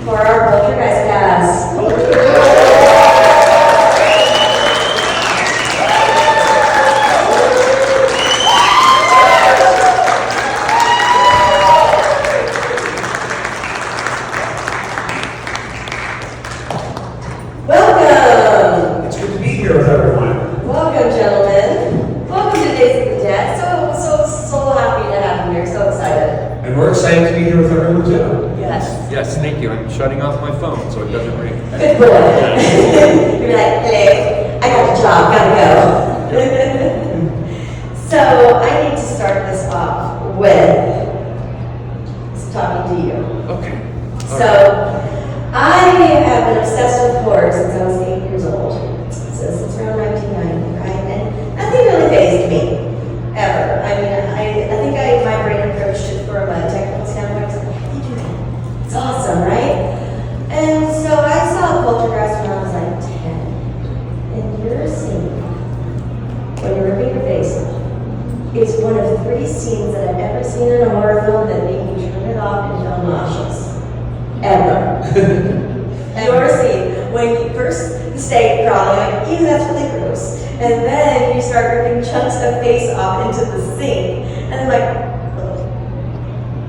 for our Poltergeist cast. Welcome! It's good to be here with everyone. Welcome, gentlemen. Welcome to Days of the Dead. So happy to have you here. So excited. And we're excited to be here with everyone too. Yes. Yes, thank you. I'm shutting off my phone so it doesn't ring. Good boy. You're like, hey, I got a job, gotta go. So I need to start this off with talking to you. Okay. So I have been obsessed with horror since I was 8 years old. So since around 1990, right? And nothing really fazed me, ever. I mean, I think my brain approached it from a technical standpoint. I was like, how do you do that? It's awesome, right? And so I saw Poltergeist when I was like 10. And your scene, when you're ripping your face off, is one of 3 scenes that I've ever seen in a horror film that made me turn it off and feel nauseous. Ever. Your scene, when you first stay crawling, like, ew, that's really gross. And then you start ripping chunks of face off into the sink. And I'm like, ugh.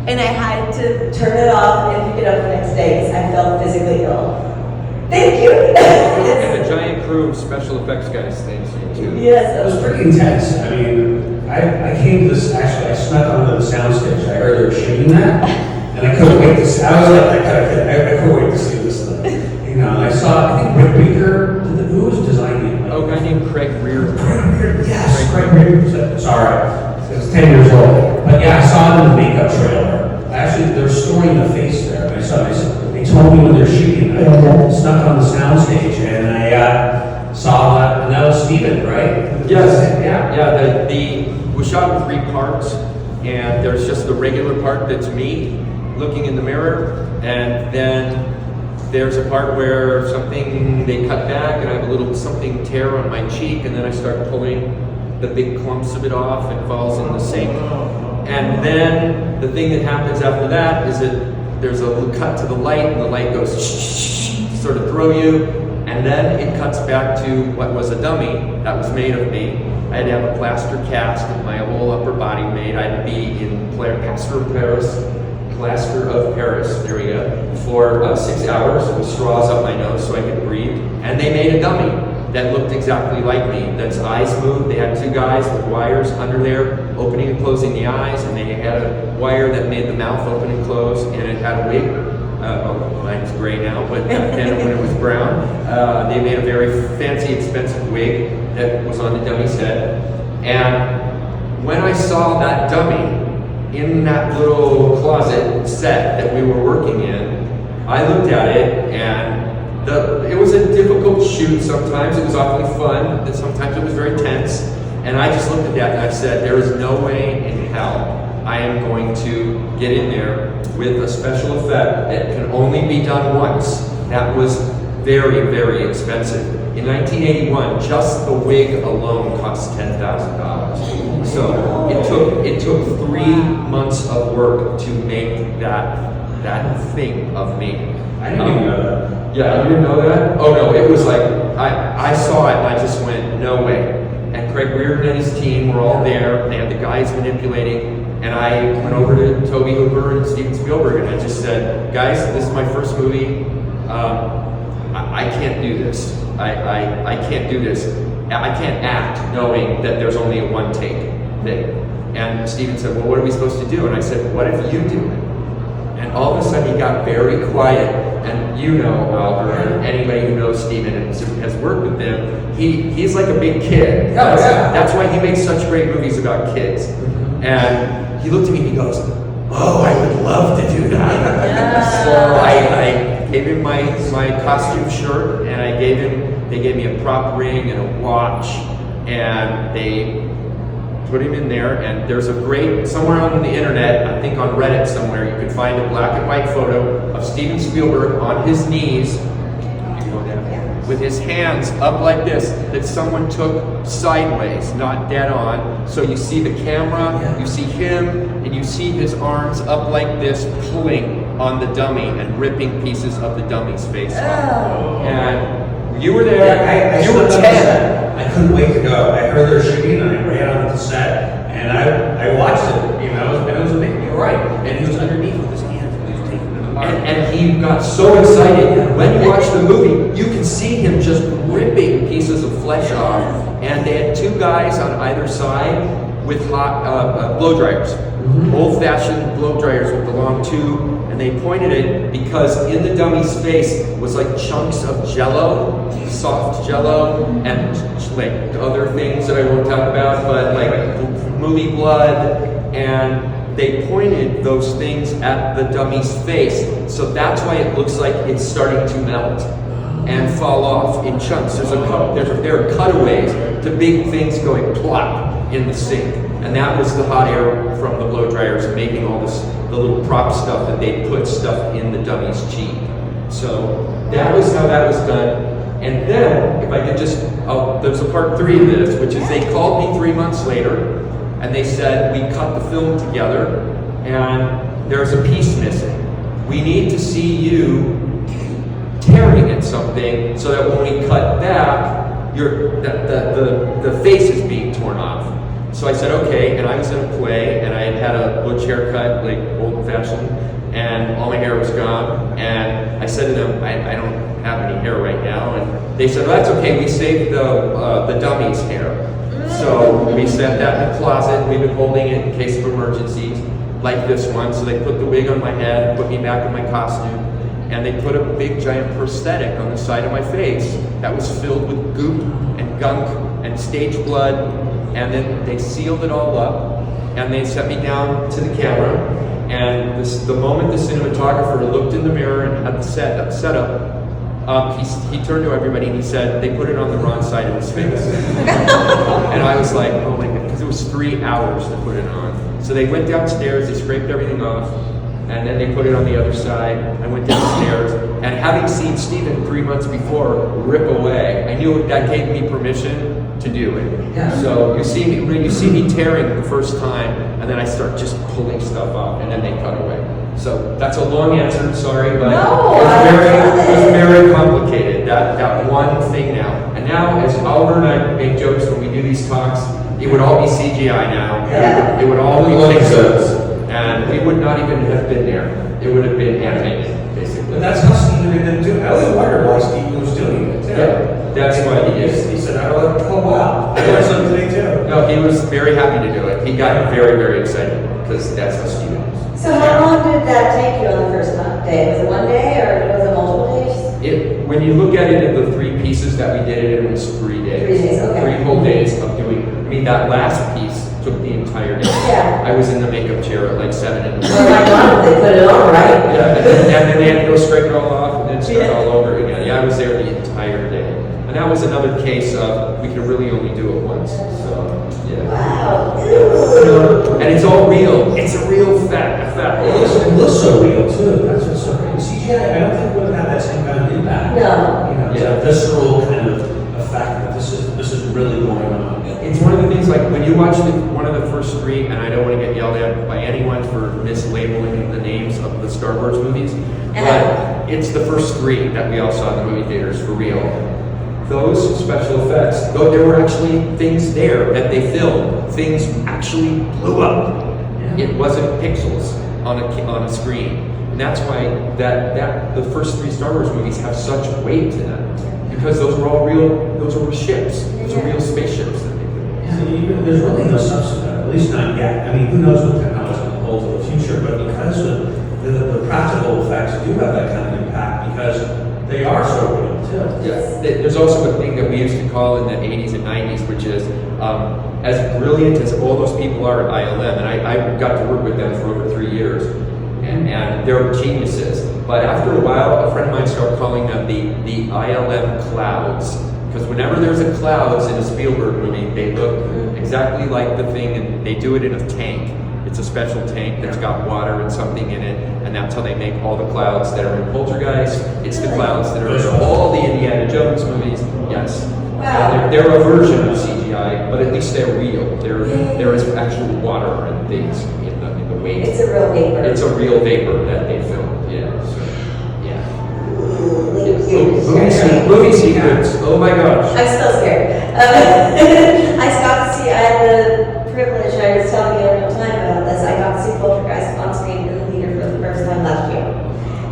And I had to turn it off and pick it up the next day because I felt physically ill. Thank you. And a giant crew of special effects guys, thanks to you too. Yes. It was pretty intense. I mean, I came to this, actually, I snuck onto the soundstage. I heard they were shooting that, and I couldn't wait to see. I was like, I couldn't wait to see this thing. You know, and I saw, I think Rick Baker, who was designing it? Oh, a guy named Craig Rear. Yes, Craig Baker. Sorry, it was 10 years old. But yeah, I saw it in the makeup trailer. Actually, they're storing the face there. And I said, they told me when they're shooting. I snuck on the soundstage, and I saw that, and that was Steven, right? Yes. Yeah. Yeah, we shot in 3 parts, and there's just the regular part that's me looking in the mirror, and then there's a part where they cut back and I have a little something tear on my cheek, and then I start pulling the big clumps of it off and it falls in the sink. And then the thing that happens after that is that there's a little cut to the light, and the light goes sort of throw you, and then it cuts back to what was a dummy that was made of me. I had to have a plaster cast of my whole upper body made. I had to be in plaster of Paris, there we go, for 6 hours with straws up my nose so I could breathe. And they made a dummy that looked exactly like me, that's eyes moved. They had 2 guys with wires under there, opening and closing the eyes, and they had a wire that made the mouth open and close, and it had a wig. Mine's gray now, but then when it was brown, they made a very fancy, expensive wig that was on the dummy's head. And when I saw that dummy in that little closet set that we were working in, I looked at it, and it was a difficult shoot sometimes. It was awfully fun, but sometimes it was very tense. And I just looked at that and I said, there is no way in hell I am going to get in there with a special effect that can only be done once. That was very, very expensive. In 1981, just the wig alone cost $10,000. So it took 3 months of work to make that thing of me. I didn't even know that. Yeah, you didn't know that? Oh no, it was like, I saw it and I just went, no way. And Craig Reardon and his team were all there. They had the guys manipulating. And I went over to Toby Hooper and Steven Spielberg and I just said, guys, this is my first movie. I can't do this. I can't do this. I can't act knowing that there's only a 1-take thing. And Steven said, well, what are we supposed to do? And I said, what if you do it? And all of a sudden he got very quiet. And you know Albert, and anybody who knows Steven and has worked with him, he's like a big kid. That's why he makes such great movies about kids. And he looked at me and he goes, oh, I would love to do that. Yeah. So I gave him my costume shirt, and they gave me a prop ring and a watch, and they put him in there. And there's a great, somewhere on the internet, I think on Reddit somewhere, you can find a black and white photo of Steven Spielberg on his knees with his hands up like this, that someone took sideways, not dead on. So you see the camera, you see him, and you see his arms up like this, pulling on the dummy and ripping pieces of the dummy's face off. Oh. And you were there. Yeah, I you were slept on 10. the set. I couldn't wait to go. I heard they were shooting, and I ran onto the set, and I watched it. You know, and it was amazing. You're right. And he was underneath with his hands, and he was taking them apart. And he got so excited. When you watch the movie, you can see him just ripping pieces of flesh off. And they had 2 guys on either side with hot blow dryers, old-fashioned blow dryers with the long tube. And they pointed it because in the dummy's face was like chunks of Jello, soft Jello, and like other things that I won't talk about, but like movie blood. And they pointed those things at the dummy's face. So that's why it looks like it's starting to melt and fall off in chunks. There are cutaways to big things going plop in the sink. And that was the hot air from the blow dryers making all this, the little prop stuff that they put stuff in the dummy's cheek. So that was how that was done. And then, if I could just, there's a part 3 of this, which is they called me 3 months later, and they said, we cut the film together, and there's a piece missing. We need to see you tearing at something so that when we cut back, the face is being torn off. So I said, okay, and I was in a play, and I had had a butch haircut, like old-fashioned, and all my hair was gone, and I said to them, I don't have any hair right now, and they said, well, that's okay, we saved the dummy's hair. So we set that in the closet, we've been holding it in case of emergencies, like this one, so they put the wig on my head, put me back in my costume, and they put a big giant prosthetic on the side of my face that was filled with goop and gunk and stage blood. And then they sealed it all up, and they set me down to the camera. And the moment the cinematographer looked in the mirror and had the set up, he turned to everybody and he said, they put it on the wrong side of his face. And I was like, oh my God, because it was 3 hours to put it on. So they went downstairs, they scraped everything off, and then they put it on the other side. I went downstairs, and having seen Steven 3 months before rip away, I knew that gave me permission to do it. Yeah. So when you see me tearing the first time, and then I start just pulling stuff off, and then they cut away. So that's a long answer, sorry, but No, it was very complicated, that one thing now. And now, as Oliver and I make jokes when we do these talks, it would all be CGI now. Yeah. It would all be pixels, and we would not even have been there. It would have been animated, basically. But that's how Steven didn't do it. I always wondered why Steven was doing it, too. Yeah, that's why he is. He said, oh wow, I learned something today, too. No, he was very happy to do it. He got very, very excited because that's how Steven is. So how long did that take you on the first day? Was it 1 day or was it multiple days? When you look at it in the 3 pieces that we did it was 3 days. 3 days, okay. 3 whole days of doing, that last piece took the entire day. Yeah. I was in the makeup chair at like 7 in the morning. Oh my God, they put it on, right? Yeah, and then they had to go scrape it all off and then start all over again. Yeah, I was there the entire day. And that was another case of we can really only do it once. So, yeah. Wow. And it's all real. It's a real fact. It looks so real, too. That's what's so great. CGI, I don't think would have had that same kind of impact. No. You know, it's a visceral kind of effect that this is really going on. It's one of the things, like when you watch one of the first 3, and I don't want to get yelled at by anyone for mislabeling the names of the Star Wars movies, but it's the first 3 that we all saw in the movie theaters for real. Those special effects, though there were actually things there that they filmed, things actually blew up. Yeah. It wasn't pixels on a screen. And that's why the first 3 Star Wars movies have such weight to them. Because those were all real, those were ships. Those are real spaceships that they put. Yeah, there's really no substitute, at least not yet. I mean, who knows what technology will hold in the future, but because the practical effects do have that kind of impact, because they are so real, too. Yeah. There's also a thing that we used to call in the 80s and 90s, which is, as brilliant as all those people are at ILM, and I got to work with them for over 3 years, and they're geniuses. But after a while, a friend of mine started calling them the ILM clouds. Because whenever there's a clouds in a Spielberg movie, they look exactly like the thing, and they do it in a tank. It's a special tank that's got water and something in it, and that's how they make all the clouds that are in Poltergeist. It's the clouds that are in all the Indiana Jones movies. Yes. Wow. They're a version of CGI, but at least they're real. There is actual water and things in the waves. It's a real vapor. It's a real vapor that they filmed. secrets. Oh my gosh. I'm still scared. I got to see, I had the privilege, I was telling you every time about this, I got to see Poltergeist on screen in the theater for the first time last year.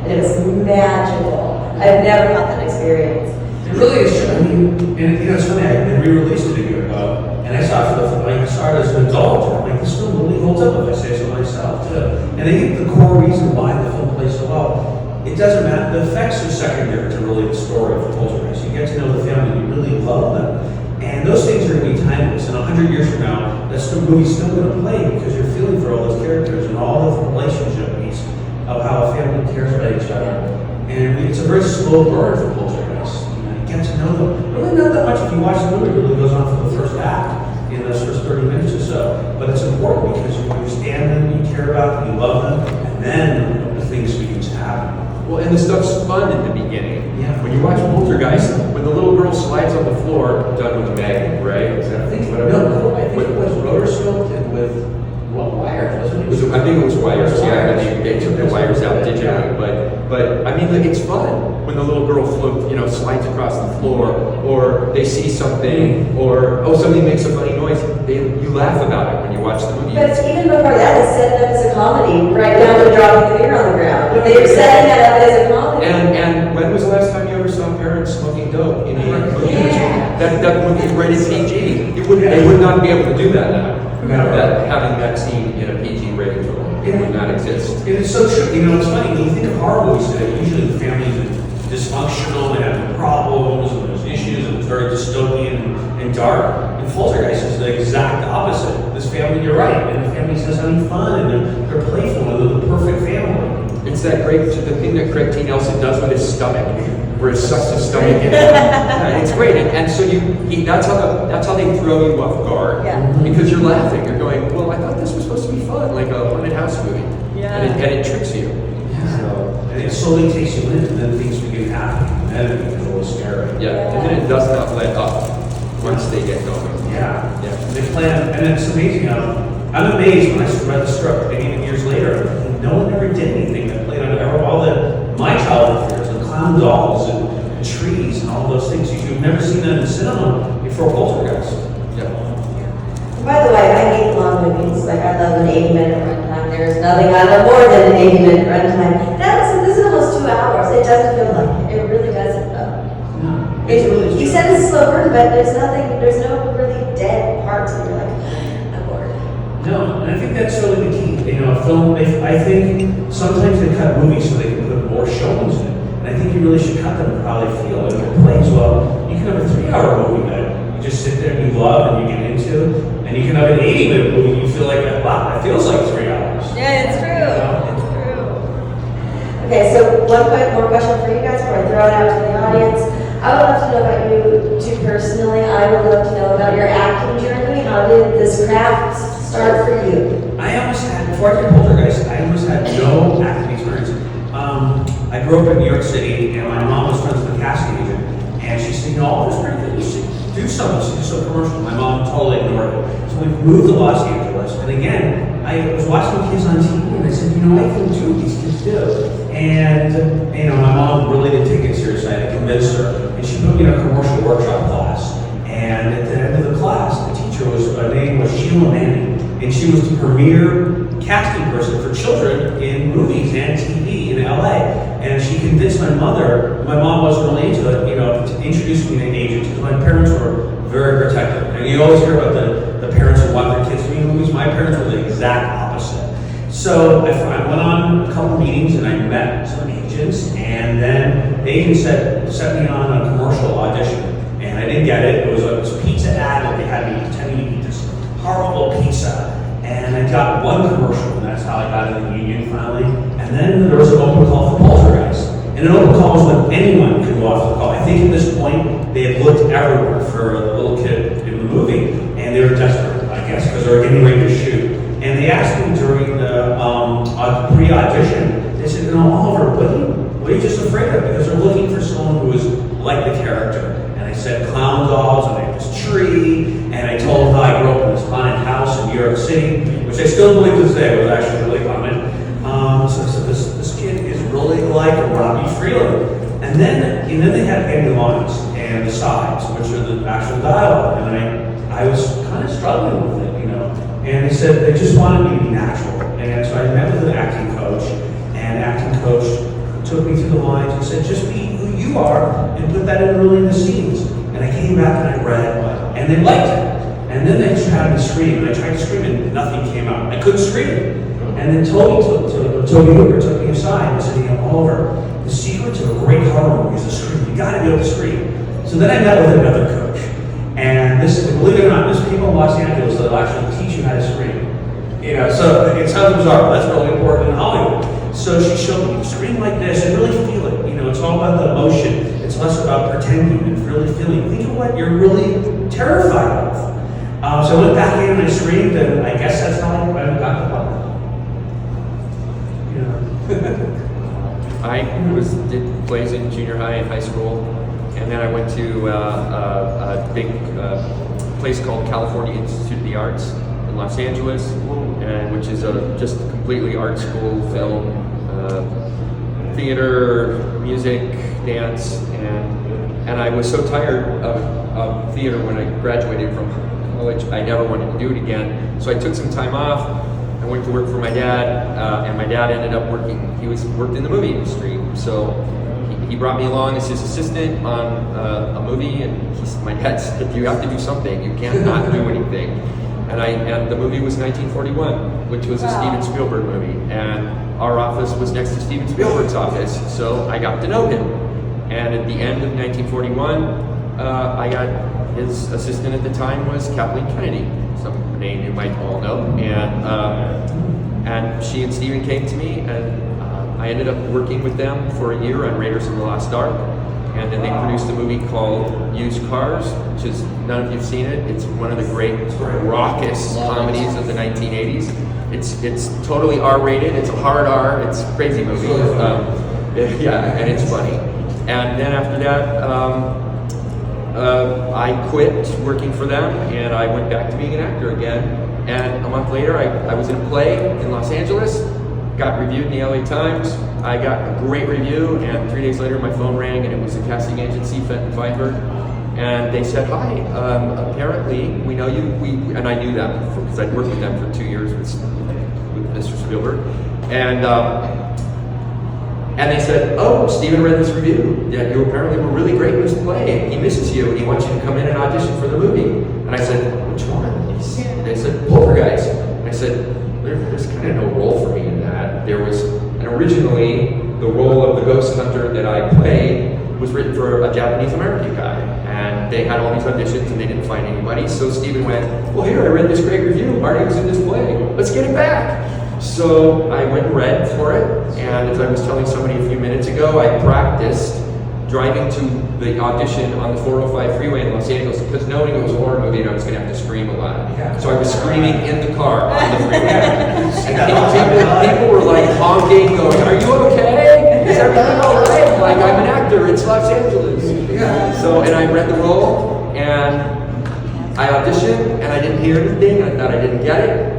And it was magical. I've never had that experience. It really is true. I mean, and you know, it's funny, they re-released it a year ago, and I saw it for the, like, I saw it as an adult, and I'm like, this film really holds up if I say so myself, too. And I think the core reason why the film plays so well, it doesn't matter, the effects are secondary to really the story of the Poltergeist. You get to know the family, you really love them. And those things are going to be timeless. And 100 years from now, the movie's still going to play because you're feeling for all those characters and all the relationship piece of how a family cares about each other. And it's a very slow burn for Poltergeist. You get to know them. Really not that much if you watch the movie. It really goes on for the first act, in those first 30 minutes or so. But it's important because you understand them, you care about them, you love them, and then the things begin to happen. Well, and the stuff's fun in the beginning. Yeah. When you watch Poltergeist, when the little girl slides on the floor, done with magnet, right? Is that I think, whatever? no, I think it was rotor scoped and with wires, wasn't it? I think it was wires. It was Yeah, wires. they took the wires out digitally, but I mean, like, it's fun when the little girl slides across the floor, or they see something, or somebody makes a funny noise. You laugh about it when you watch the movie. But even before that, it's set up as a comedy, right down to dropping the beer on the ground. They were setting that up as a comedy. And when was the last time you ever saw parents smoking dope in a movie? Yeah. That movie is rated PG. They would not be able to do that now. Having that scene in a PG rated film, it would not exist. And it's so true. You know, it's funny, when you think of horror movies today, usually the family's dysfunctional, they have problems, and there's issues, and it's very dystopian and dark. And Poltergeist is the exact opposite. This family, you're right, and the family's just having fun, and they're playful, and they're the perfect family. It's that great, the thing that Craig T. Nelson does with his stomach, where he sucks his stomach in. Yeah, it's great, and so that's how they throw you off guard. Yeah. Because you're laughing, you're going, well, I thought this was supposed to be fun, like a haunted house movie. Yeah. And it tricks you. So, and it slowly takes you in, and then things begin happening, and then it becomes a little scary. Yeah, and then it does not let up once they get going. Yeah. Yeah. And they plan, and it's amazing. I'm amazed when I read the script, and even years later, no one ever did anything that played on all my childhood fears, the clown dolls and trees and all those things. You've never seen that in the cinema before Poltergeist. Yeah. By the way, I hate long movies. Like, I love an 80-minute runtime. There's nothing I love more than an 80-minute runtime. This is almost 2 hours. It doesn't feel like it. It really doesn't, though. No, it's really You true. said it's slow burn, but there's no really dead parts where you're like, I'm bored. No, and I think that's really the key. You know, a film, I think sometimes they cut movies so they can put more showings in it. And I think you really should cut them for how they feel. And if it plays well, you can have a 3-hour movie that you just sit there and you love and you get into. And you can have an 80-minute movie and you feel like, wow, it feels like 3 hours. Yeah, it's true. You know? It's true. Okay, so one more question for you guys before I throw it out to the audience. I would love to know about you two personally. I would love to know about your acting journey. How did this craft start for you? Before I did Poltergeist, I almost had no acting experience. I grew up in New York City, and my mom was friends with a casting agent, and she said, oh, it's pretty good, you should do something, you should do some commercial. My mom totally ignored it. So we moved to Los Angeles, and again, I was watching kids on TV, and I said, I can do what these kids do. And, my mom really didn't take it seriously. I had to convince her, and she put me in a commercial workshop class. And at the end of the class, the teacher her name was Sheila Manning, and she was the premier casting person for children in movies and TV in LA. And she convinced my mom wasn't really into it, to introduce me to an agent, because my parents were very protective. And you always hear about the parents who want their kids to be in movies. My parents were the exact opposite. So I went on a couple meetings and I met some agents, and then the agent set me on a commercial audition. And I didn't get it. It was a pizza ad that they had me pretending to eat this horrible pizza. And I got one commercial, and that's how I got in the union finally. And then there was an open call for Poltergeist. And an open call was when anyone could go off the call. I think at this point, they had looked everywhere for a little kid in the movie, and they were desperate, I guess, because they were getting ready to shoot. And they asked me during the pre-audition, they said, Oliver, what are you just afraid of? Because they're looking for someone who is like the character. And I said clown dolls, and I had this tree, and I told them how I grew up in this haunted house in New York City, which I still believe to this day was actually really common. So I said, this kid is really like Robbie Freeland. And then they had Andy Lawrence, and and the sides, which are the actual dialogue. And I was kind of struggling with it, you know. And they said they just wanted me to be natural. And so I met with an acting coach, and acting coach took me through the lines and said, just be who you are and put that in early in the scenes. And I came back and I read, and they liked it. And then they just had me scream, and I tried to scream and nothing came out. I couldn't scream. And then Toby Hooper took me aside and said, you know, Oliver, the secret to a great horror movie is to scream. You gotta be able to scream. So then I met with another coach. And this, believe it or not, there's people in Los Angeles that will actually teach you how to scream. You know, so it sounds bizarre, but that's really important in Hollywood. So she showed me, scream like this and really feel it. You know, it's all about the emotion. It's less about pretending and really feeling. Think of what you're really terrified of. So I went back in and I screamed, and I guess that's how I got the part. I did plays in junior high and high school, and then I went to a big place called California Institute of the Arts in Los Angeles, and which is just a completely art school, film, theater, music, dance, and I was so tired of theater when I graduated from college. I never wanted to do it again, so I took some time off. I went to work for my dad, and my dad ended up working. He worked in the movie industry, so he brought me along as his assistant on a movie. And my dad said, "You have to do something. You can't not do anything." And the movie was 1941, which was a Steven Spielberg movie, and our office was next to Steven Spielberg's office, so I got to know him. And at the end of 1941, I got his assistant at the time was Kathleen Kennedy. Some name you might all know, and she and Steven came to me, and I ended up working with them for a year on Raiders of the Lost Ark, and then they produced a movie called Used Cars, which is, none of you've seen it. It's one of the great raucous comedies of the 1980s. It's totally R-rated. It's a hard R. It's a crazy movie. Yeah, and it's funny. And then after that, I quit working for them, and I went back to being an actor again. And a month later, I was in a play in Los Angeles, got reviewed in the LA Times. I got a great review, and 3 days later, my phone rang, and it was the casting agency, Fenton Feinberg. And they said, "Hi, apparently we know you." And I knew that because I'd worked with them for 2 years with Mr. Spielberg. And they said, "Oh, Steven read this review. Yeah, you apparently were really great in this play. He misses you, and he wants you to come in and audition for the movie." And I said, "Which one?" They said, "Poltergeist." And I said, "There's kind of no role for me in that." And originally, the role of the ghost hunter that I played was written for a Japanese-American guy. And they had all these auditions, and they didn't find anybody. So Steven went, "Well, here, I read this great review. Marty was in this play. Let's get it back." So I went and read for it, and as I was telling somebody a few minutes ago, I practiced driving to the audition on the 405 freeway in Los Angeles, because knowing it was a horror movie and I was going to have to scream a lot. So I was screaming in the car on the freeway. And people were like honking, going, "Are you okay? Is everything all right?" Like, I'm an actor, it's Los Angeles. So, and I read the role, and I auditioned, and I didn't hear anything, and I thought I didn't get it.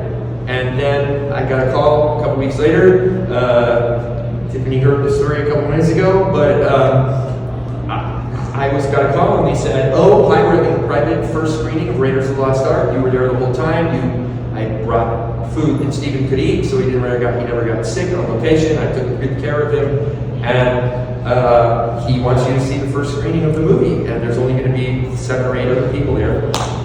And then I got a call a couple weeks later. Tiffany heard the story a couple minutes ago, but I got a call and they said, "Oh, hi, we're having a private first screening of Raiders of the Lost Ark. You were there the whole time. I brought food that Steven could eat, so he never got sick on location. I took good care of him, and he wants you to see the first screening of the movie. And there's only going to be 7 or 8 other people there."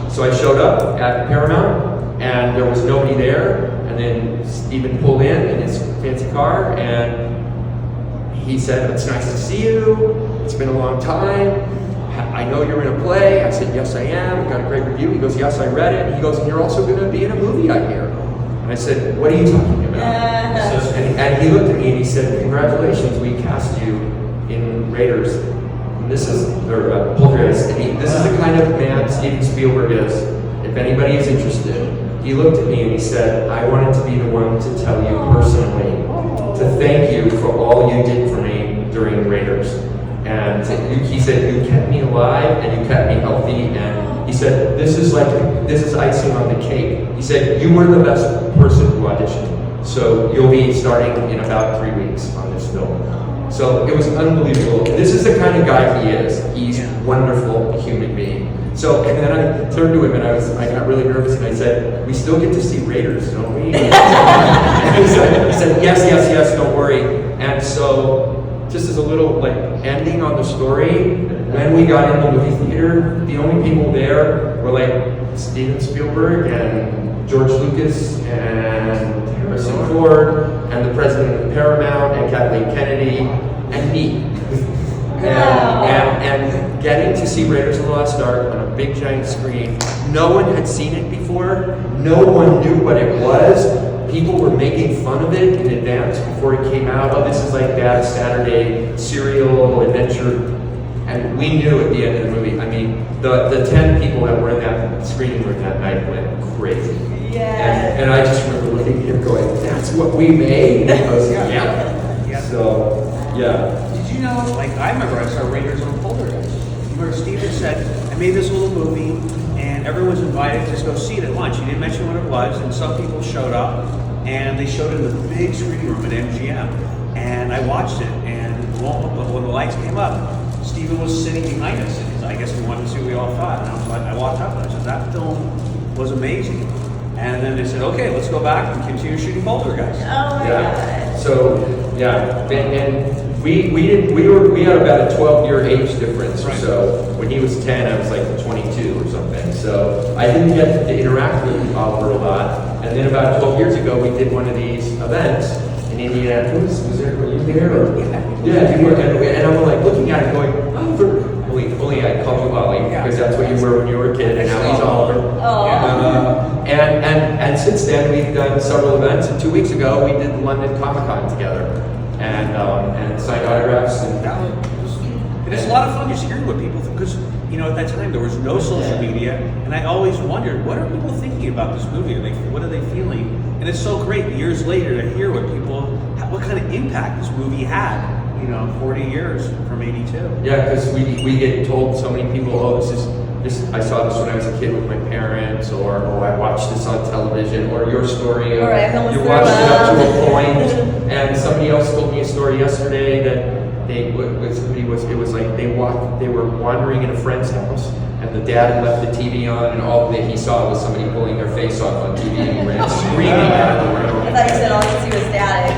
So I showed up at Paramount, and there was nobody there. And then Steven pulled in his fancy car, and he said, "It's nice to see you. It's been a long time. I know you're in a play." I said, "Yes, I am. I got a great review." He goes, "Yes, I read it." He goes, "And you're also going to be in a movie, I hear." And I said, "What are you talking about?" And he looked at me and he said, "Congratulations, we cast you in Raiders. And this is Poltergeist. This is the kind of man Steven Spielberg is. If anybody is interested." He looked at me and he said, "I wanted to be the one to tell you personally, to thank you for all you did for me during Raiders. And he said, you kept me alive and you kept me healthy." And he said, this is icing on the cake. He said, "You were the best person who auditioned. So you'll be starting in about 3 weeks on this film." So it was unbelievable. This is the kind of guy he is. He's a wonderful human being. So, and then I turned to him and I got really nervous and I said, we still get to see Raiders, don't we? He said, yes, don't worry. And so, just as a little like ending on the story, when we got in the movie theater, the only people there were like Steven Spielberg and George Lucas and Harrison Ford and the president of Paramount and Kathleen Kennedy and me. And getting to see Raiders of the Lost Ark on a big giant screen, no one had seen it before, no one knew what it was. People were making fun of it in advance before it came out. Oh, this is like that Saturday serial adventure. And we knew at the end of the movie, I mean, the 10 people that were in that screening room that night went crazy. Yeah. And I just remember looking at him going, that's what we made? And he goes, yeah. So, yeah. Did you know, like, I remember I saw Raiders on Poltergeist. Where Steven said, I made this little movie, and everyone was invited to just go see it at lunch. He didn't mention what it was, and some people showed up, and they showed it in the big screening room at MGM. And I watched it, and when the lights came up, Steven was sitting behind us, and I guess we wanted to see what we all thought. And I was like, I walked up and I said, that film was amazing. And then they said, okay, let's go back and continue shooting Poltergeist. Oh my God. So, and we had about a 12-year age difference or so. When he was 10, I was like 22 or something. So I didn't get to interact with Oliver a lot. And then about 12 years ago, we did one of these events in Indianapolis. Were you there? Yeah, you were. And I'm like looking at it going, Oliver. Only I called you Ollie because that's what you were when you were a kid, and now he's Oliver. And since then we've done several events. And 2 weeks ago we did the London Comic Con together, and signed autographs. And it's a lot of fun just hearing what people think, because at that time there was no social media, and I always wondered, what are people thinking about this movie? What are they feeling? And it's so great years later to hear what kind of impact this movie had. 40 years from 82. Yeah, because we get told so many people, oh, I saw this when I was a kid with my parents, or I watched this on television, or your story, or you watched it up to a point. And somebody else told me a story yesterday that it was like they were wandering in a friend's house, and the dad left the TV on, and all that he saw was somebody pulling their face off on TV and ran screaming out of the room. I thought you said all you could see was static.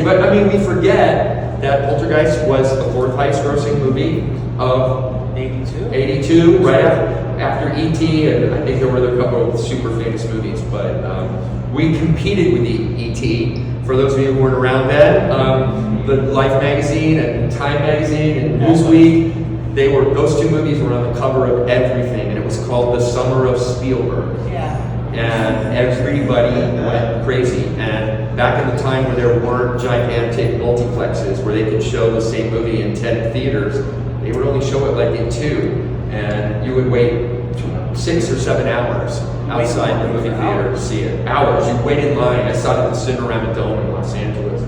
But I mean, we forget that Poltergeist was the fourth highest grossing movie of 82, right after E.T., and I think there were a couple of super famous movies, but we competed with E.T. For those of you who weren't around then, the Life magazine and Time magazine and Newsweek, those two movies were on the cover of everything, and it was called The Summer of Spielberg. And everybody went crazy. And back in the time where there weren't gigantic multiplexes where they could show the same movie in 10 theaters, they would only show it like in 2. And you would wait 6 or 7 hours outside the movie theater to see it. Hours. You'd wait in line. I saw it at the Cinerama Dome in Los Angeles.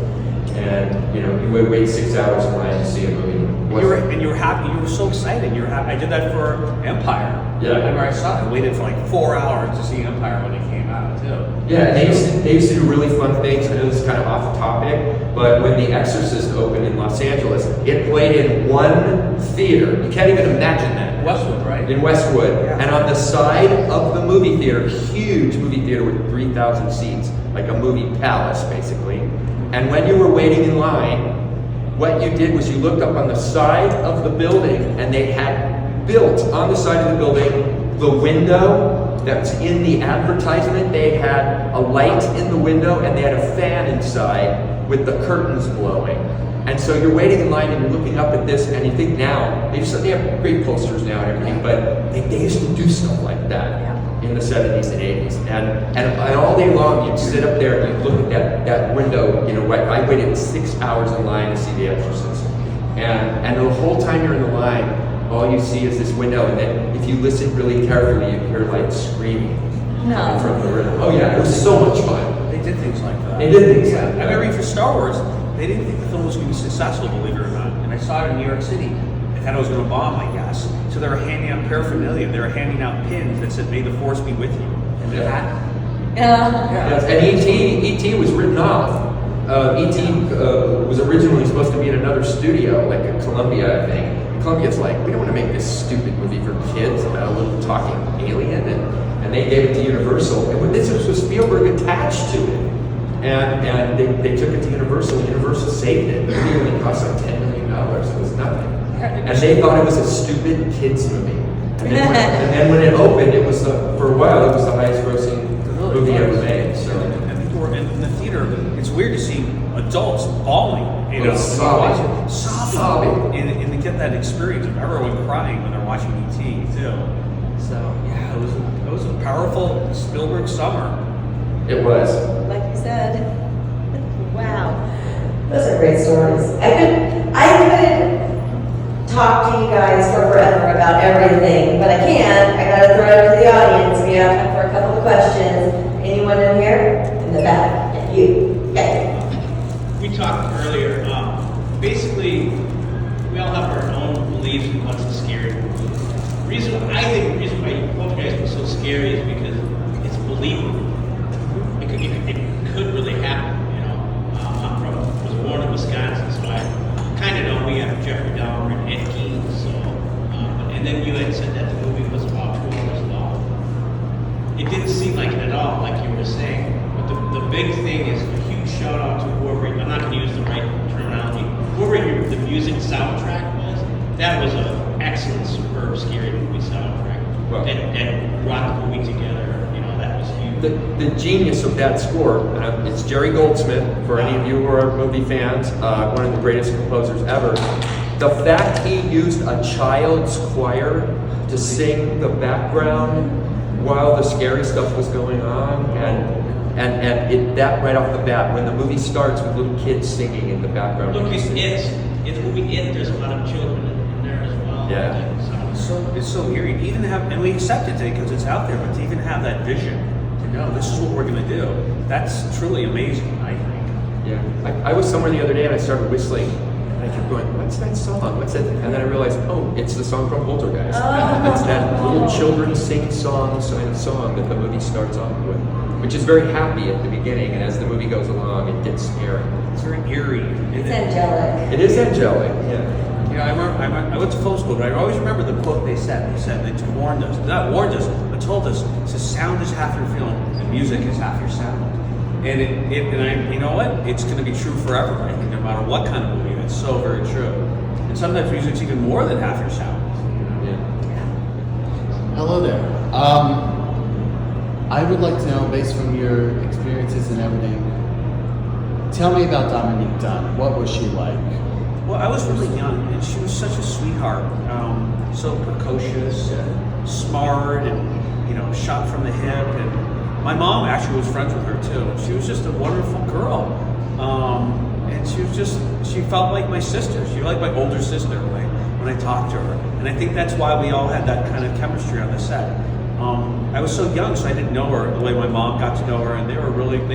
And you would wait 6 hours in line to see a movie. And you were happy. You were so excited. You were happy. I did that for Empire. Yeah. I remember I saw it. I waited for like 4 hours to see Empire when it came out too. Yeah, and they used to do really fun things. I know this is kind of off topic, but when The Exorcist opened in Los Angeles, it played in one theater. You can't even imagine that. Westwood, right? In Westwood. Yeah. And on the side of the movie theater, huge movie theater with 3,000 seats, like a movie palace, basically. And when you were waiting in line, what you did was you looked up on the side of the building, and they had built on the side of the building the window that's in the advertisement. They had a light in the window, and they had a fan inside with the curtains blowing. And so you're waiting in line and you're looking up at this, and you think now, they have great posters now and everything, but they used to do stuff like that in the 70s and 80s. And all day long, you'd sit up there and you'd look at that window. I waited 6 hours in line to see The Exorcist. And the whole time you're in the line, all you see is this window, and then if you listen really carefully, you hear like screaming coming from the room. Oh yeah, it was so much fun. They did things like that. They did things like that. I remember for Star Wars, they didn't think the film was going to be successful, believe it or not. And I saw it in New York City. They thought it was going to bomb, I guess. So they were handing out paraphernalia. They were handing out pins that said, "May the Force be with you." And it happened. And E.T. was written off. E.T. Was originally supposed to be in another studio, like at Columbia, I think. And Columbia's like, we don't want to make this stupid movie for kids about a little talking alien, and they gave it to Universal. And this was Spielberg attached to it, and they took it to Universal. And Universal saved it. The movie only cost like $10 million. It was nothing, and they thought it was a stupid kids movie. And then when it opened, it was for a while it was the highest grossing movie ever made. So. And people were in the theater. It's weird to see adults bawling, sobbing, and to get that experience of everyone crying when they're watching E.T. too. So yeah, it was a powerful Spielberg summer. It was. Like you said. Wow. Those are great stories. I could talk to you guys for forever about everything, but I can't. I gotta throw it to the audience. We have time for a couple of questions. Anyone in here? In the back. Yeah, you. Okay. We talked earlier. Basically, we all have our own beliefs in what's a scary movie. The reason why Poltergeist was so scary is because it's believable. It could really happen. You know, was born in Wisconsin, so I kind of know we have Jeffrey Dahmer and Ed Gein. So, and then you had said that the movie was about 2 hours long. It didn't seem like it at all, like you were saying. But the big thing is a huge shout out to whoever. I'm not going to use the right terminology. Whoever the music soundtrack was, that was an excellent, superb, scary movie soundtrack. Well, that brought the movie together. You know, that was huge. The genius of that score, it's Jerry Goldsmith, for any of you who are movie fans, one of the greatest composers ever. The fact he used a child's choir to sing the background while the scary stuff was going on, and that right off the bat, when the movie starts with little kids singing in the background. Look, it's movie It. There's a lot of children in there as well. Yeah. It's so eerie. To even have, and we accept it because it's out there, but to even have that vision, to know this is what we're going to do, that's truly amazing, I think. Yeah. I was somewhere the other day and I started whistling, and I kept going, what's that song? What's that? And then I realized, oh, it's the song from Poltergeist. Oh. It's that little children sing song that the movie starts off with, which is very happy at the beginning, and as the movie goes along, it gets scary. It's very eerie. It's angelic. It is angelic, yeah. You know, I went to film school, but I always remember the quote they said. They warned us, not warned us, but told us, sound is half your feeling, and music is half your sound. And you know what? It's going to be true forever. I think no matter what kind of movie, it's so very true. And sometimes music's even more than half your sound. Yeah. Hello there. I would like to know, based from your experiences and everything, tell me about Dominique Dunn. What was she like? Well, I was really young, and she was such a sweetheart. So precocious, and smart, and shot from the hip. And my mom actually was friends with her too. She was just a wonderful girl, and she felt like my sister. She was like my older sister when I talked to her. And I think that's why we all had that kind of chemistry on the set. I was so young, so I didn't know her the way my mom got to know her, and they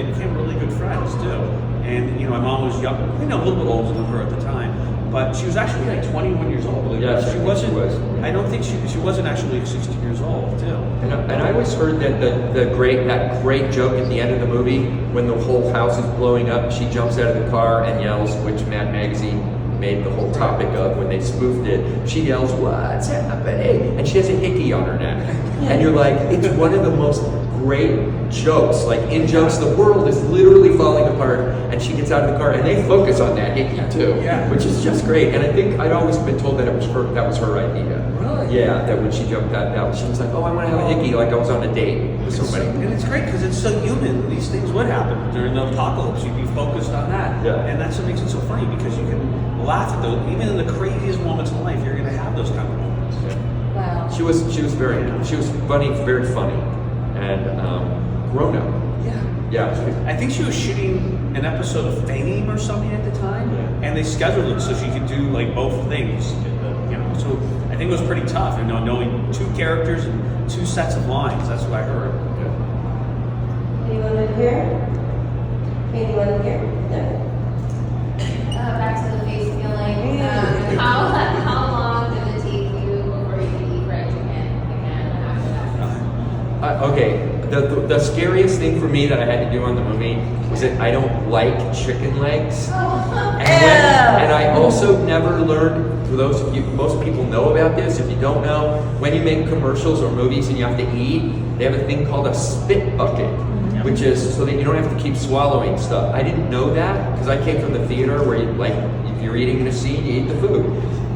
became really good friends too. And my mom was young, a little bit older than her at the time, but she was actually like 21 years old. Believe it or not. Yes, She wasn't. she was. I don't think she wasn't actually 16 years old too. And I always heard that that great joke at the end of the movie, when the whole house is blowing up, she jumps out of the car and yells, which Mad Magazine made the whole topic of when they spoofed it. She yells, "What's happening?" And she has a hickey on her neck. And you're like, it's one of the most great jokes. Like in jokes, the world is literally falling apart, and she gets out of the car, and they focus on that hickey too, which is just great. And I think I'd always been told that that was her idea. Really? Yeah, that when she jumped out, she was like, "Oh, I want to have a hickey," like I was on a date with somebody. And it's great because it's so human. These things would happen during the apocalypse. You'd be focused on that. Yeah. And that's what makes it so funny, because you can laugh at those. Even in the craziest moments in life, you're going to have those kind of moments. Wow. She was funny, very funny, and grown up. Yeah. I think she was shooting an episode of Fame or something at the time, and they scheduled it so she could do like both things. So I think it was pretty tough, knowing two characters and two sets of lines. That's what I heard. Anyone in here? Anyone in here? No. Back to the face feeling. How long did it take you before you could eat fried chicken again after that? Okay, the scariest thing for me that I had to do on the movie was that I don't like chicken legs. And I also never learned, for those of you, most people know about this. If you don't know, when you make commercials or movies and you have to eat, they have a thing called a spit bucket, which is so that you don't have to keep swallowing stuff. I didn't know that because I came from the theater where you, like, if you're eating in a scene, you eat the food.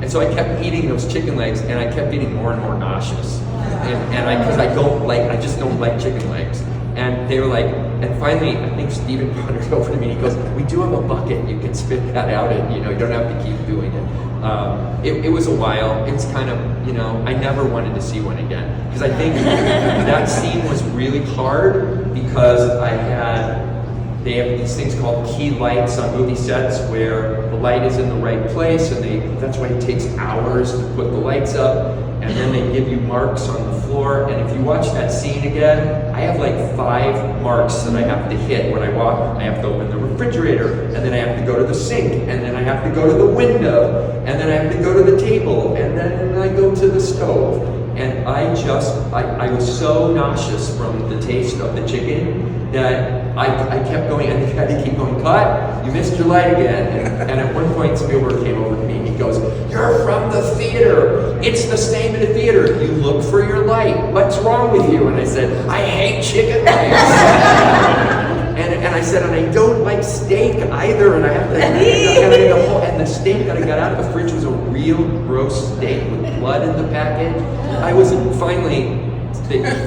And so I kept eating those chicken legs, and I kept getting more and more nauseous. Because I just don't like chicken legs. And they were like, and finally, I think Steven brought it over to me, and he goes, we do have a bucket, you can spit that out, and you don't have to keep doing it. It was a while. It's kind of, I never wanted to see one again. Because I think that scene was really hard because they have these things called key lights on movie sets where the light is in the right place, and that's why it takes hours to put the lights up, and then they give you marks on the floor. And if you watch that scene again, I have like 5 marks that I have to hit when I walk. I have to open the refrigerator, and then I have to go to the sink, and then I have to go to the window, and then I have to go to the table, and then I go to the stove. And I was so nauseous from the taste of the chicken that I kept going, and I had to keep going, cut, you missed your light again. And at one point, Spielberg came over to me, and he goes, you're from the theater. It's the same in the theater. You look for your light. What's wrong with you? And I said, I hate chicken legs. And I said, and I don't like steak either. And I have to, and the steak that I got out of the fridge was a real gross steak with blood in the package. I was finally,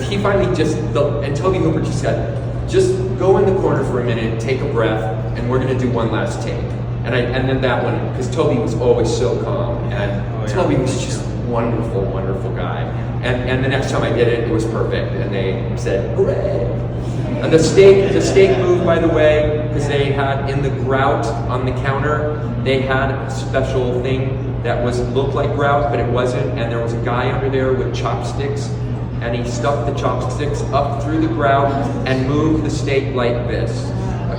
he finally and Toby Hooper just said, just go in the corner for a minute, take a breath, and we're gonna do one last take. And then that one, because Toby was always so calm, and Toby was just wonderful, wonderful guy. And the next time I did it, it was perfect, and they said, hooray! And the steak moved, by the way, because they had in the grout on the counter, they had a special thing that looked like grout, but it wasn't, and there was a guy under there with chopsticks, and he stuck the chopsticks up through the grout and moved the steak like this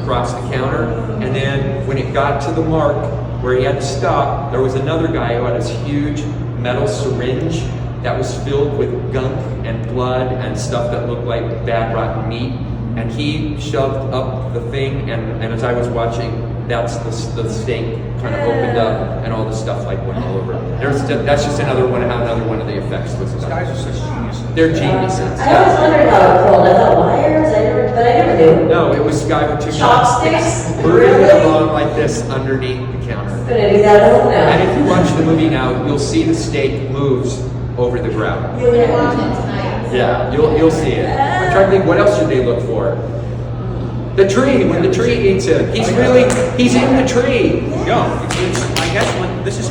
across the counter. And then when it got to the mark where he had to stop, there was another guy who had this huge metal syringe that was filled with gunk and blood and stuff that looked like bad rotten meat. And he shoved up the thing, and as I was watching, that's the steak kind of opened up, and all the stuff like went all over. That's just another one of the effects was. These guys are such geniuses. They're geniuses. I always wondered how it rolled. I thought wires, but I never knew. No, it was a guy with 2 Chopsticks? moving Really? it along like this underneath the counter. I'm gonna do that at home now. And if you watch the movie now, you'll see the steak moves over the ground. You're We're gonna watching it tonight. Yeah, you'll see it. I'm trying to think, what else should they look for? The tree, when the tree eats him. He's in the tree. I guess this is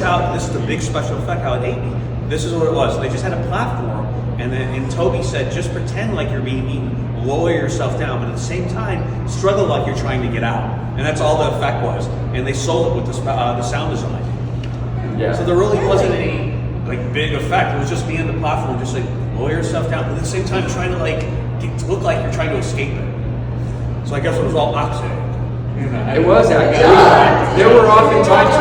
the big special effect, how it ate me. This is what it was. They just had a platform, and Toby said, just pretend like you're being eaten, lower yourself down, but at the same time, struggle like you're trying to get out. And that's all the effect was. And they sold it with the sound design. Yeah. So there really wasn't any big effect. It was just being on the platform, just lower yourself down, but at the same time trying to look like you're trying to escape it. So I guess it was all opposite. It was actually. There were often times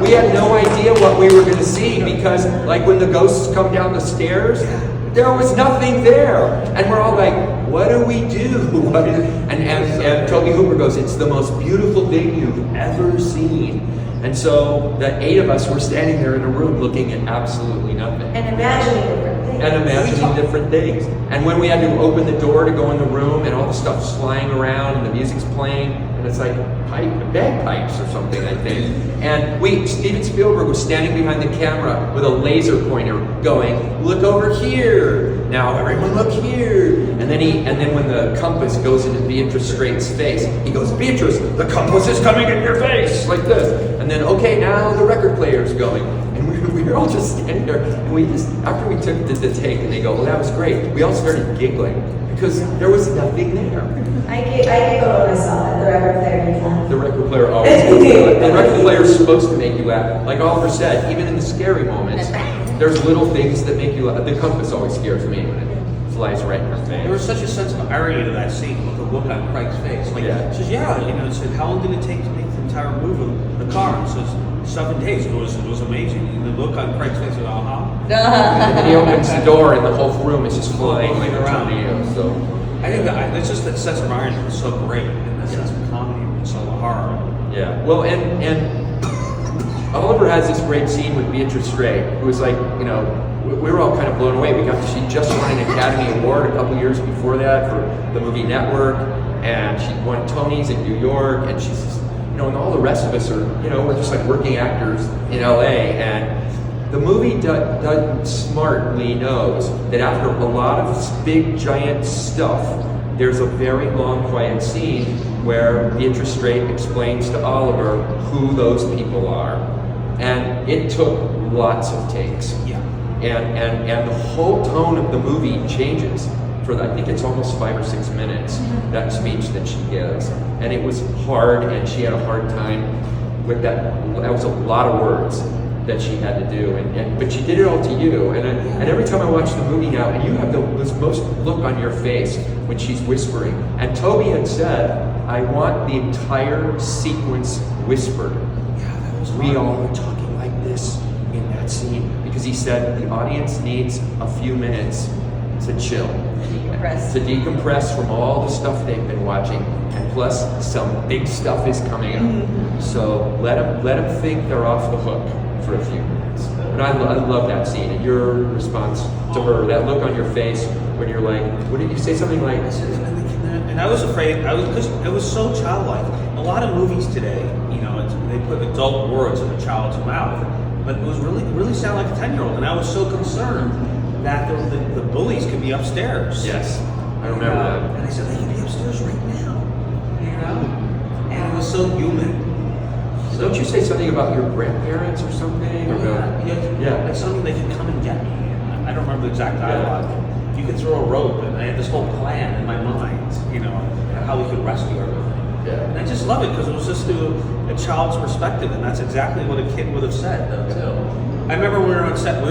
we had no idea what we were going to see, because like when the ghosts come down the stairs, there was nothing there, and we're all like, what do we do? And Toby Hooper goes, it's the most beautiful thing you've ever seen. And so the 8 of us were standing there in a room looking at absolutely nothing. And imagining different things. And imagining different things. And when we had to open the door to go in the room, and all the stuff's flying around and the music's playing, and it's like bagpipes or something, I think. And Steven Spielberg was standing behind the camera with a laser pointer going, look over here. Now everyone look here. And then when the compass goes into Beatrice Straight's face, he goes, Beatrice, the compass is coming in your face, like this. And then, okay, now the record player's going. And we were all just standing there, and we just, after we took the take, and they go, well, that was great, we all started giggling, because there was nothing there. I giggled when I saw it. The record player did that. The record player always makes you laugh. The record player is supposed to make you laugh. Like Oliver said, even in the scary moments, there's little things that make you laugh. The compass always scares me when it flies right in your face. There was such a sense of irony to that scene with the look on Craig's face. He says, it said, how long did it take to make the entire move of the car? And says, 7 days. It was amazing. And the look on Craig's face was, And then he opens the door, and the whole room is just flying like around you. So. I think it's just that sense of irony was so great, and that sense of comedy and so horror. Yeah. Well, and Oliver has this great scene with Beatrice Straight, who was like, you know, we were all kind of blown away. She just won an Academy Award a couple years before that for the movie Network, and she won Tonys in New York, and she's, you know, and all the rest of us are, you know, we're just like working actors in LA, and the movie smartly knows that after a lot of big giant stuff, there's a very long quiet scene where Beatrice Straight explains to Oliver who those people are. And it took lots of takes. Yeah. And the whole tone of the movie changes for, I think it's almost 5 or 6 minutes, that speech that she gives. And it was hard, and she had a hard time with that. That was a lot of words that she had to do, but she did it all to you. And every time I watch the movie now, and you have this most look on your face when she's whispering. And Toby had said, I want the entire sequence whispered. Yeah, that was We all were talking like this in that scene because he said the audience needs a few minutes to chill, to decompress from all the stuff they've been watching, and plus some big stuff is coming up. So let them think they're off the hook for a few minutes. And I love that scene, and your response to her, that look on your face when you're like, what did you say? Something like, and I was afraid, because it was so childlike. A lot of movies today, you know, they put adult words in a child's mouth, but it was really sound like a 10-year-old, and I was so concerned that the bullies could be upstairs. yes, I remember that. And I said, they could be upstairs right now, you know? And it was so human. So don't you say something about your grandparents or something? Or Yeah. Like something they could come and get me. I don't remember the exact dialogue. You could throw a rope, and I had this whole plan in my mind, you know, how we could rescue everything. Yeah. And I just love it because it was just through a child's perspective, and that's exactly what a kid would have said, though, too. I remember we were on set,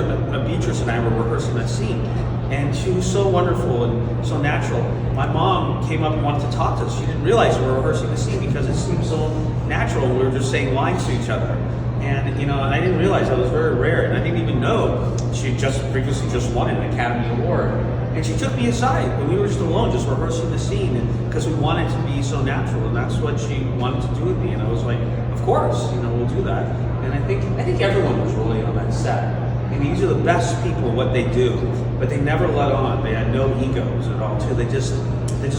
Beatrice and I were rehearsing that scene, and she was so wonderful and so natural. My mom came up and wanted to talk to us. She didn't realize we were rehearsing the scene because it seemed so natural. We were just saying lines to each other. And, you know, and I didn't realize that was very rare, and I didn't even know she had previously just won an Academy Award. And she took me aside, and we were just alone, just rehearsing the scene, because we wanted to be so natural, and that's what she wanted to do with me. And I was like, of course, you know, we'll do that. And I think everyone was really on that set. And these are the best people at what they do, but they never let on. They had no egos at all, too. They just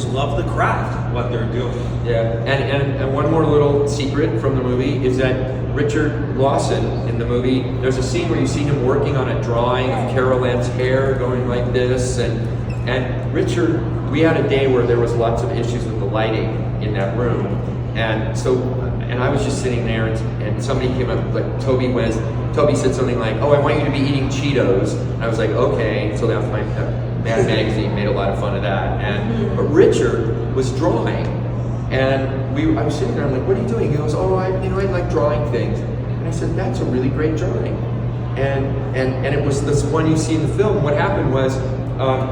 love the craft, what they're doing. Yeah, and one more little secret from the movie is that Richard Lawson in the movie, there's a scene where you see him working on a drawing of Carol Ann's hair going like this, and Richard, we had a day where there was lots of issues with the lighting in that room, and so, and I was just sitting there, and somebody came up, like Toby said something like, oh, I want you to be eating Cheetos, and I was like, okay, so that was Mad Magazine made a lot of fun of that, but Richard was drawing, and I was sitting there, I'm like, what are you doing? He goes, oh, I like drawing things. And I said, that's a really great drawing. And it was this one you see in the film. What happened was,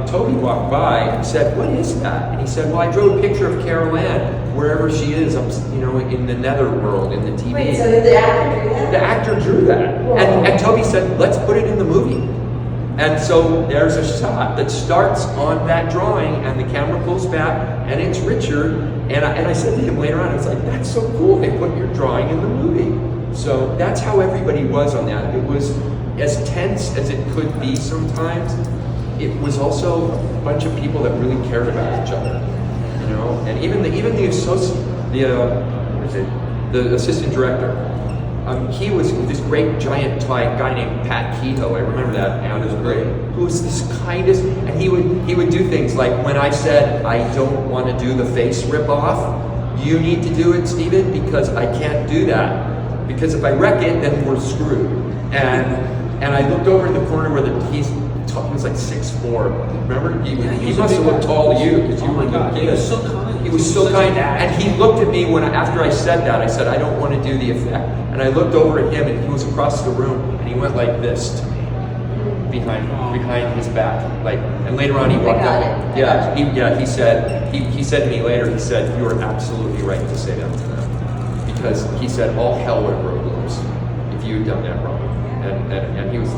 Toby walked by and said, what is that? And he said, well, I drew a picture of Carol Ann, wherever she is, in the netherworld, in the TV. Wait, so the actor drew that? The actor drew that. And Toby said, let's put it in the movie. And so there's a shot that starts on that drawing, and the camera pulls back, and it's Richard. And I said to him later on, I was like, that's so cool, they put your drawing in the movie. So that's how everybody was on that. It was as tense as it could be sometimes. It was also a bunch of people that really cared about each other, you know. And even the assistant director. He was this great giant guy named Pat Kehoe. I remember that now. It was great. Who was this kindest, and he would do things like when I said I don't want to do the face rip off, you need to do it, Steven, because I can't do that. Because if I wreck it, then we're screwed. And I looked over in the corner where he was like 6'4". Remember? He must have looked tall to you because you were a little kid. He was so kind. He was so kind, and he looked at me after I said that. I said, I don't want to do the effect. And I looked over at him, and he was across the room, and he went like this to me, behind his back. And later on he walked up. He said to me later, he said, you are absolutely right to say that to them. Because he said, all hell would have broken loose if you had done that wrong. And he was,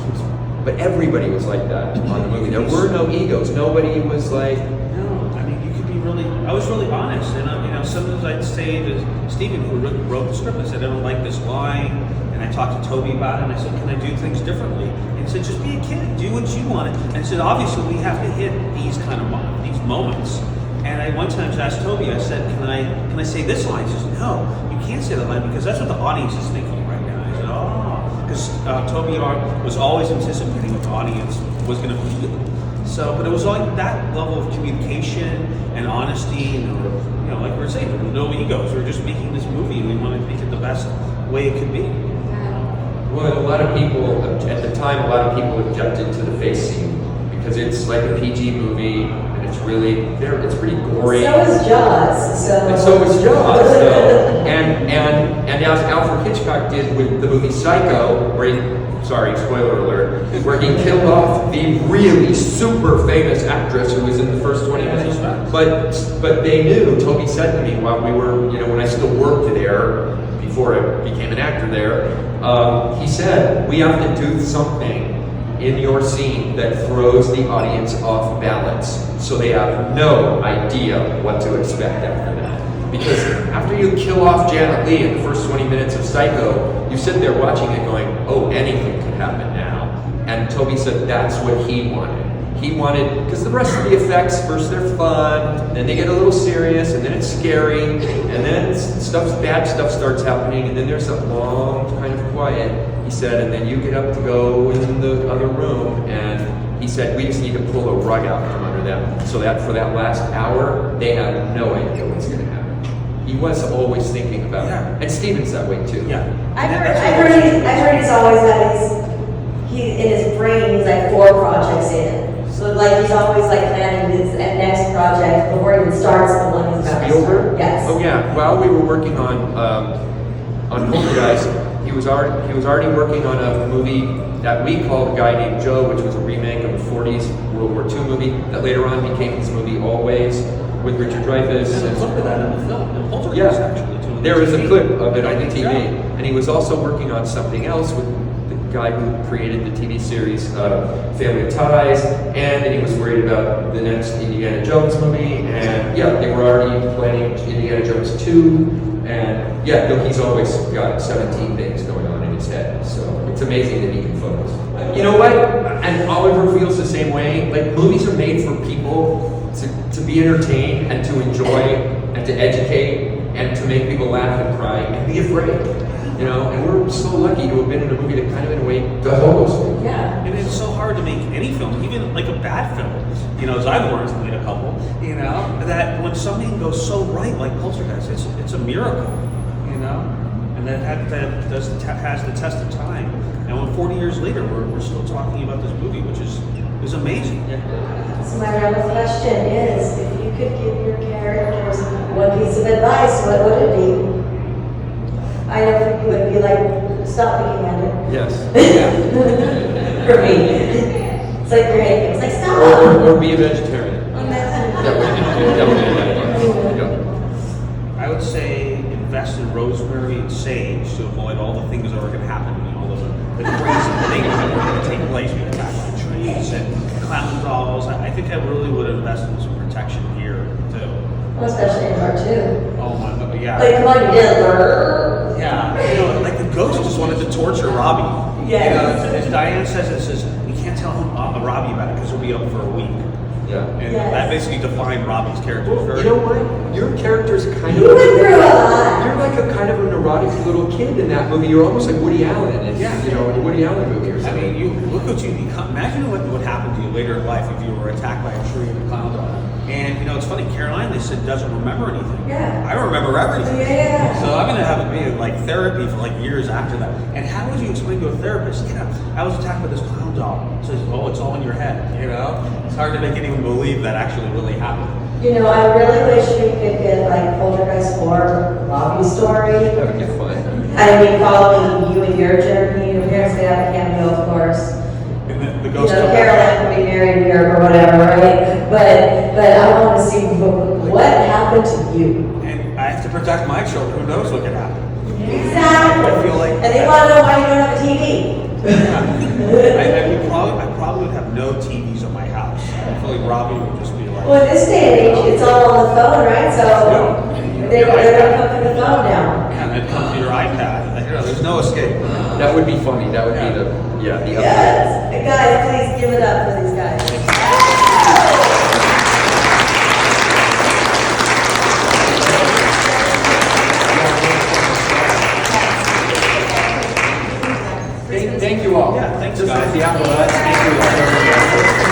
but everybody was like that on the movie. There were no egos. Nobody was like, no, I mean, you could be I was really honest, and sometimes I'd say to Stephen, who wrote the script, I said, I don't like this line, and I talked to Toby about it, and I said, can I do things differently? And he said, just be a kid, do what you want. And I said, obviously, we have to hit these kind of these moments. And I one time asked Toby, I said, can I say this line? He says, no, you can't say that line because that's what the audience is thinking right now. I said, oh, because Toby was always anticipating what the audience was going to feel. So, but it was like that level of communication and honesty, and like we were saying, there were no egos. We were just making this movie, and we wanted to make it the best way it could be. Well, a lot of people, at the time, a lot of people objected to the face scene because it's like a PG movie, and it's pretty gory. So is Jaws. And so was Jaws. And as Alfred Hitchcock did with the movie Psycho, sorry, spoiler alert, where he killed off the really super famous actress who was in the first 20 minutes. But they knew, Toby said to me while we were, when I still worked there, before I became an actor there, he said, we have to do something in your scene that throws the audience off balance so they have no idea what to expect after that. Because after you kill off Janet Leigh in the first 20 minutes of Psycho, you sit there watching it going, oh, anything could happen now. And Toby said that's what he wanted. He wanted, because the rest of the effects, first they're fun, then they get a little serious, and then it's scary, and then bad stuff starts happening, and then there's a long kind of quiet, he said, and then you get up to go in the other room, and he said, we just need to pull a rug out from under them, so that for that last hour, they have no idea what's going to happen. He was always thinking about it. And Steven's that way too. Yeah. I heard he's always got in his brain, he's like 4 projects in. So like he's always like planning his next project before he even starts the one he's about to start. Spielberg? Yes. Oh yeah. While we were working on Poltergeist, he was already working on a movie that we called A Guy Named Joe, which was a remake of a 40s World War II movie that later on became his movie Always with Richard Dreyfuss. There's a clip of that in the film, in Poltergeist, actually. Too. There is a clip of it on the TV, Yeah. and he was also working on something else with the guy who created the TV series Family Ties, and then he was worried about the next Indiana Jones movie, and yeah, they were already planning Indiana Jones 2, and yeah, he's always got 17 things going on in his head, so it's amazing that he can focus. You know what? And Oliver feels the same way. Like, movies are made for people to be entertained and to enjoy and to educate and to make people laugh and cry and be afraid. And we're so lucky to have been in a movie that kind of, in a way, does all those things. Yeah. And it's so hard to make any film, even like a bad film. As I've learned to made a couple, that when something goes so right, like Poltergeist, it's a miracle, and that has the test of time. And when 40 years later, we're still talking about this movie, which is amazing. So my real question is, if you could give your characters one piece of advice, what would it be? I know for you it would be like, stop thinking at it. Yes. For me. It's like you're hating. It's like, stop. Or be a vegetarian. That would be I would say invest in rosemary and sage to avoid all the things that are going to happen, all the crazy things that are going to take place with attack on trees and clown dolls. I think I really would invest in some protection here too. Well, especially in part 2. Oh my God, yeah. Like, come on, you did it. Yeah, like the ghost just wanted to torture Robbie. Yes. As Diane says, we can't tell him Robbie about it because he'll be up for a week. Yeah. And Yes. that basically defined Robbie's character. You know what? Your character's kind You of... went through a lot. You're like a kind of a neurotic little kid in that movie. You're almost like Woody Allen in, Yeah. in a Woody Allen movie or I something. mean, you look what you become. Imagine what would happen to you later in life if you were attacked by a tree and a clown doll. And it's funny. Caroline, they said, doesn't remember anything. Yeah. I remember everything. Yeah. So I'm gonna have it be like therapy for like years after that. And how would you explain to a therapist? Yeah, I was attacked by this clown doll. Says, oh, it's all in your head. It's hard to make anyone believe that actually really happened. I really wish we could get like Poltergeist 4 Robbie's story. That would get fun. I mean, following you and your journey. Your parents would have a cameo, of course. And the ghost. Caroline would be married in Europe or whatever, right? But I want to see what happened to you. And I have to protect my children. Who knows what could happen? Exactly. I feel like. And they want to know why you don't have a TV. I probably would have no TVs in my house. Hopefully Robbie will just be like. Well, in this day and age, it's all on the phone, right? So they're gonna come the phone now. And then come to your iPad. You know, there's no escape. That would be funny. That would be the upgrade. Yes, guys, please give it up for these guys. Thank you all. Yeah, thanks, Just guys. like the apparatus. Thank you all.